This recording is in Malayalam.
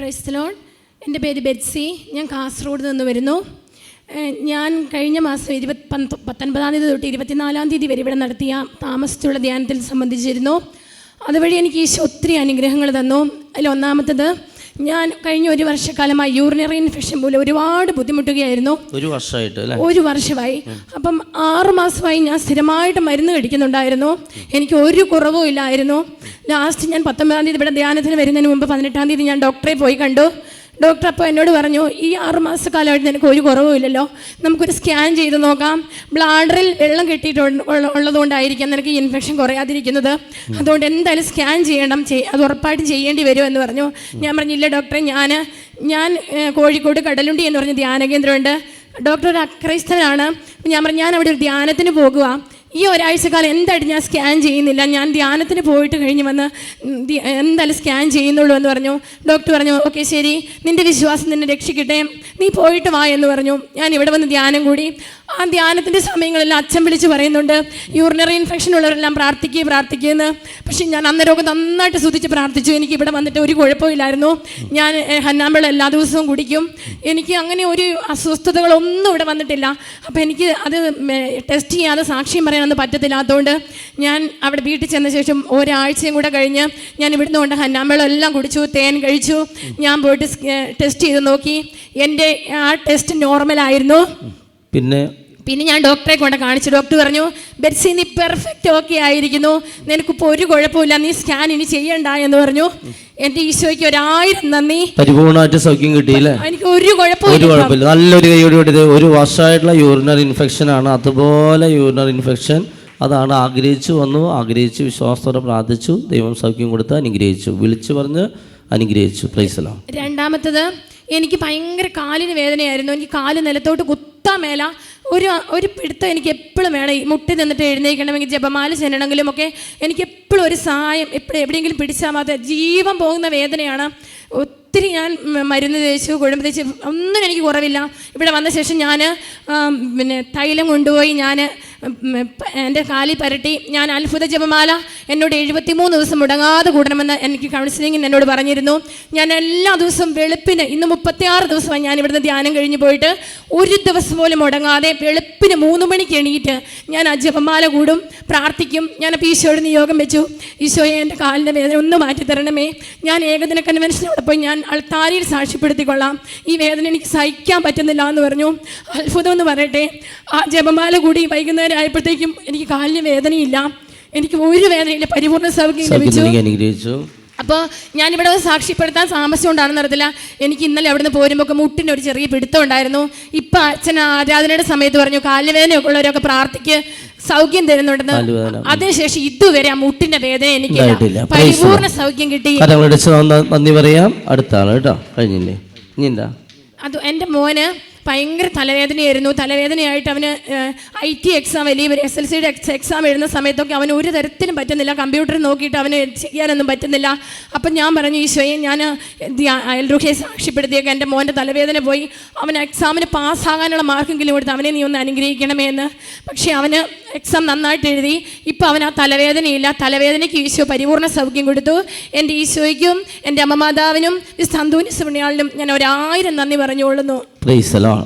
Praise the Lord. എൻ്റെ പേര് ബെറ്റ്സി. ഞാൻ കാസർഗോഡ് നിന്ന് വരുന്നു. ഞാൻ കഴിഞ്ഞ മാസം 19 തൊട്ട് 24 വരെ ഇവിടെ നടത്തിയ താമസിച്ചുള്ള ധ്യാനത്തിൽ സംബന്ധിച്ചിരുന്നു. അതുവഴി എനിക്ക് ഈശോ ഒത്തിരി അനുഗ്രഹങ്ങൾ തന്നു. അതിൽ ഒന്നാമത്തത്, ഞാൻ കഴിഞ്ഞ ഒരു വർഷക്കാലമായി യൂറിനറി ഇൻഫെക്ഷൻ മൂലം ഒരുപാട് ബുദ്ധിമുട്ടുകയായിരുന്നു. ഒരു വർഷമായി. അപ്പം 6 മാസമായി ഞാൻ സ്ഥിരമായിട്ട് മരുന്ന് കഴിക്കുന്നുണ്ടായിരുന്നു. എനിക്ക് ഒരു കുറവും ഇല്ലായിരുന്നു. ലാസ്റ്റ് ഞാൻ 19 ഇവിടെ ധ്യാനത്തിന് വരുന്നതിന് മുമ്പ് 18 ഞാൻ ഡോക്ടറെ പോയി കണ്ടു. ഡോക്ടർ അപ്പോൾ എന്നോട് പറഞ്ഞു, ഈ 6 മാസക്കാലമായിട്ട് നിനക്ക് ഒരു കുറവും ഇല്ലല്ലോ, നമുക്കൊരു സ്കാൻ ചെയ്ത് നോക്കാം. ബ്ലാഡറിൽ വെള്ളം ഉള്ളതുകൊണ്ടായിരിക്കാം നിനക്ക് ഈ ഇൻഫെക്ഷൻ കുറയാതിരിക്കുന്നത്. അതുകൊണ്ട് എന്തായാലും സ്കാൻ ചെയ്യണം, അത് ഉറപ്പായിട്ടും ചെയ്യേണ്ടി വരുമെന്ന് പറഞ്ഞു. ഞാൻ പറഞ്ഞില്ല ഡോക്ടറെ, ഞാൻ കോഴിക്കോട് കടലുണ്ടി എന്ന് പറഞ്ഞ ധ്യാന കേന്ദ്രമുണ്ട്. ഡോക്ടർ ഒരു അക്രൈസ്തവനാണ്. ഞാൻ പറഞ്ഞു, ഞാൻ അവിടെ ഒരു ധ്യാനത്തിന് പോകുക, ഈ ഒരാഴ്ചക്കാലം എന്തായിട്ട് ഞാൻ സ്കാൻ ചെയ്യുന്നില്ല, ഞാൻ ധ്യാനത്തിന് പോയിട്ട് കഴിഞ്ഞ് വന്ന് എന്തായാലും സ്കാൻ ചെയ്യുന്നുള്ളൂ എന്ന് പറഞ്ഞു. ഡോക്ടർ പറഞ്ഞു, ഓക്കെ ശരി, നിൻ്റെ വിശ്വാസം നിന്നെ രക്ഷിക്കട്ടെ, നീ പോയിട്ട് വാ എന്ന് പറഞ്ഞു. ഞാൻ ഇവിടെ വന്ന് ധ്യാനം കൂടി. ആ ധ്യാനത്തിൻ്റെ സമയങ്ങളെല്ലാം അച്ഛൻ വിളിച്ച് പറയുന്നുണ്ട്, യൂറിനറി ഇൻഫെക്ഷൻ ഉള്ളവരെല്ലാം പ്രാർത്ഥിക്കുമെന്ന്. പക്ഷേ ഞാൻ അന്നേരമൊക്കെ നന്നായിട്ട് സ്തുതിച്ച് പ്രാർത്ഥിച്ചു. എനിക്ക് ഇവിടെ വന്നിട്ട് ഒരു കുഴപ്പമില്ലായിരുന്നു. ഞാൻ ഹന്നാമ്പഴം എല്ലാ ദിവസവും കുടിക്കും. എനിക്ക് അങ്ങനെ ഒരു അസ്വസ്ഥതകളൊന്നും ഇവിടെ വന്നിട്ടില്ല. അപ്പോൾ എനിക്ക് അത് ടെസ്റ്റ് ചെയ്യാതെ സാക്ഷ്യം പറയാനൊന്നും പറ്റത്തില്ലാത്തതുകൊണ്ട് ഞാൻ അവിടെ വീട്ടിൽ ചെന്ന ശേഷം ഒരാഴ്ചയും കൂടെ കഴിഞ്ഞ് ഞാൻ ഇവിടുന്ന് കൊണ്ട് ഹന്നാമ്പഴം എല്ലാം കുടിച്ചു, തേൻ കഴിച്ചു. ഞാൻ പോയിട്ട് ടെസ്റ്റ് ചെയ്ത് നോക്കി. എൻ്റെ ആ ടെസ്റ്റ് നോർമലായിരുന്നു. പിന്നെ ഞാൻ ഡോക്ടറെ കൊണ്ട് കാണിച്ചു. ഡോക്ടർ പറഞ്ഞു, ബെറ്റ്സി നീ പെർഫെക്റ്റ് ഓക്കെ ആയിരിക്കുന്നു, നിനക്കിപ്പോൾ ഒരു കുഴപ്പമില്ല, നീ സ്കാൻ ഇനി ചെയ്യണ്ട എന്ന് പറഞ്ഞു. എൻ്റെ ഈശോയ്ക്ക് 1000 നന്ദി. പരിപൂർണമായിട്ട് സൗഖ്യം കിട്ടിയില്ലേ? എനിക്ക് ഒരു കുഴപ്പമില്ല. നല്ലൊരു കൈയോട്. ഒരു വർഷമായിട്ടുള്ള യൂറിനറി ഇൻഫെക്ഷൻ ആണ്. അതുപോലെ യൂറിനറി ഇൻഫെക്ഷൻ അതാണ്. ആഗ്രഹിച്ച് വിശ്വാസത്തോടെ പ്രാർത്ഥിച്ചു, ദൈവം സൗഖ്യം കൊടുത്ത് അനുഗ്രഹിച്ചു, വിളിച്ചു പറഞ്ഞ് അനുഗ്രഹിച്ചു. Praise the Lord. രണ്ടാമത്തത്, എനിക്ക് ഭയങ്കര കാലിന് വേദനയായിരുന്നു. എനിക്ക് കാല് നിലത്തോട്ട് കുത്താൻ മേല. ഒരു പിടുത്തം എനിക്ക് എപ്പോഴും വേണം. ഈ മുട്ടി നിന്നിട്ട് എഴുന്നേൽക്കണമെങ്കിൽ ജപമാല ചെല്ലണമെങ്കിലും ഒക്കെ എനിക്ക് എപ്പോഴും ഒരു സഹായം, എവിടെയെങ്കിലും പിടിച്ചാൽ മാത്രമേ, ജീവൻ പോകുന്ന വേദനയാണ്. ഒത്തിരി ഞാൻ മരുന്ന് തേച്ചു, കുഴമ്പ് തേച്ച്, ഒന്നും എനിക്ക് കുറവില്ല. ഇവിടെ വന്ന ശേഷം ഞാൻ തൈലം കൊണ്ടുപോയി ഞാൻ എൻ്റെ കാലിൽ പരട്ടി. ഞാൻ അത്ഭുത ജപമാല എന്നോട് 73 ദിവസം മുടങ്ങാതെ കൂടണമെന്ന് എനിക്ക് കൗൺസിലിങ്ങിന് എന്നോട് പറഞ്ഞിരുന്നു. ഞാൻ എല്ലാ ദിവസവും വെളുപ്പിന്, ഇന്ന് 36 ദിവസമായി ഞാൻ ഇവിടുന്ന് ധ്യാനം കഴിഞ്ഞ് പോയിട്ട്, ഒരു ദിവസം പോലും മുടങ്ങാതെ വെളുപ്പിന് 3 മണിക്ക് എണീറ്റ് ഞാൻ ആ ജപമാല കൂടും, പ്രാർത്ഥിക്കും. ഞാൻ അപ്പോൾ ഈശോയോട് നിയോഗം വെച്ചു, ഈശോയെ എൻ്റെ കാലിൻ്റെ വേദന ഒന്ന് മാറ്റി തരണമേ. ഞാൻ ഏകദിന കൺവെൻഷനോടെ പോയി ഞാൻ അൾത്താരിയിൽ സാക്ഷ്യപ്പെടുത്തിക്കൊള്ളാം, ഈ വേദന എനിക്ക് സഹിക്കാൻ പറ്റുന്നില്ല എന്ന് പറഞ്ഞു. അത്ഭുതം എന്ന് പറയട്ടെ, ആ ജപമാല കൂടി വൈകുന്നേരം ആയപ്പോഴത്തേക്കും എനിക്ക് കാലിന് വേദനയില്ല, എനിക്ക് ഒരു വേദനയില്ല, പരിപൂർണ്ണ സൗഖ്യം ലഭിച്ചു. അപ്പോൾ ഞാനിവിടെ സാക്ഷ്യപ്പെടുത്താൻ താമസം കൊണ്ടാണെന്ന് അറിയത്തില്ല, എനിക്ക് ഇന്നലെ അവിടുന്ന് പോരുമ്പോൾ മുട്ടിൻ്റെ ഒരു ചെറിയ പിടുത്തം ഉണ്ടായിരുന്നു. ഇപ്പം അച്ഛൻ ആരാധനയുടെ സമയത്ത് പറഞ്ഞു, കാലിന് വേദനയൊക്കെ ഉള്ളവരൊക്കെ പ്രാർത്ഥിക്ക്, സൗഖ്യം തരുന്നുണ്ടെന്ന്. അതിനുശേഷം ഇതുവരെ ആ മുട്ടിന്റെ വേദന എനിക്കില്ല, പരിപൂർണ്ണ സൗഖ്യം കിട്ടി. നന്ദി പറയാം. അടുത്ത ആള് കേട്ടോ, കഴിഞ്ഞില്ലേ? അത് എൻ്റെ മോന് ഭയങ്കര തലവേദനയായിട്ട് അവന് IT എക്സാം, വലിയ SLCയുടെ എക്സാം എഴുതുന്ന സമയത്തൊക്കെ അവന് ഒരു തരത്തിലും പറ്റുന്നില്ല. കമ്പ്യൂട്ടറിൽ നോക്കിയിട്ട് അവന് ചെയ്യാനൊന്നും പറ്റുന്നില്ല. അപ്പം ഞാൻ പറഞ്ഞു, ഈശോയെ ഞാൻ അയൽരൂഹയെ സാക്ഷ്യപ്പെടുത്തിയൊക്കെ എൻ്റെ മോൻ്റെ തലവേദന പോയി, അവൻ എക്സാമിന് പാസ്സാകാനുള്ള മാർക്കെങ്കിലും കൊടുത്ത് അവനെ നീ ഒന്ന് അനുഗ്രഹിക്കണമേ എന്ന്. പക്ഷേ അവന് എക്സാം നന്നായിട്ട് എഴുതി. ഇപ്പം അവൻ ആ തലവേദനയില്ല. തലവേദനയ്ക്ക് ഈശോ പരിപൂർണ്ണ സൗഖ്യം കൊടുത്തു. എൻ്റെ ഈശോയ്ക്കും എൻ്റെ അമ്മമാതാവിനും അന്തോണീസ് പുണ്യാളിനും ഞാൻ 1000 നന്ദി പറഞ്ഞുകൊള്ളുന്നു. Praise the Lord.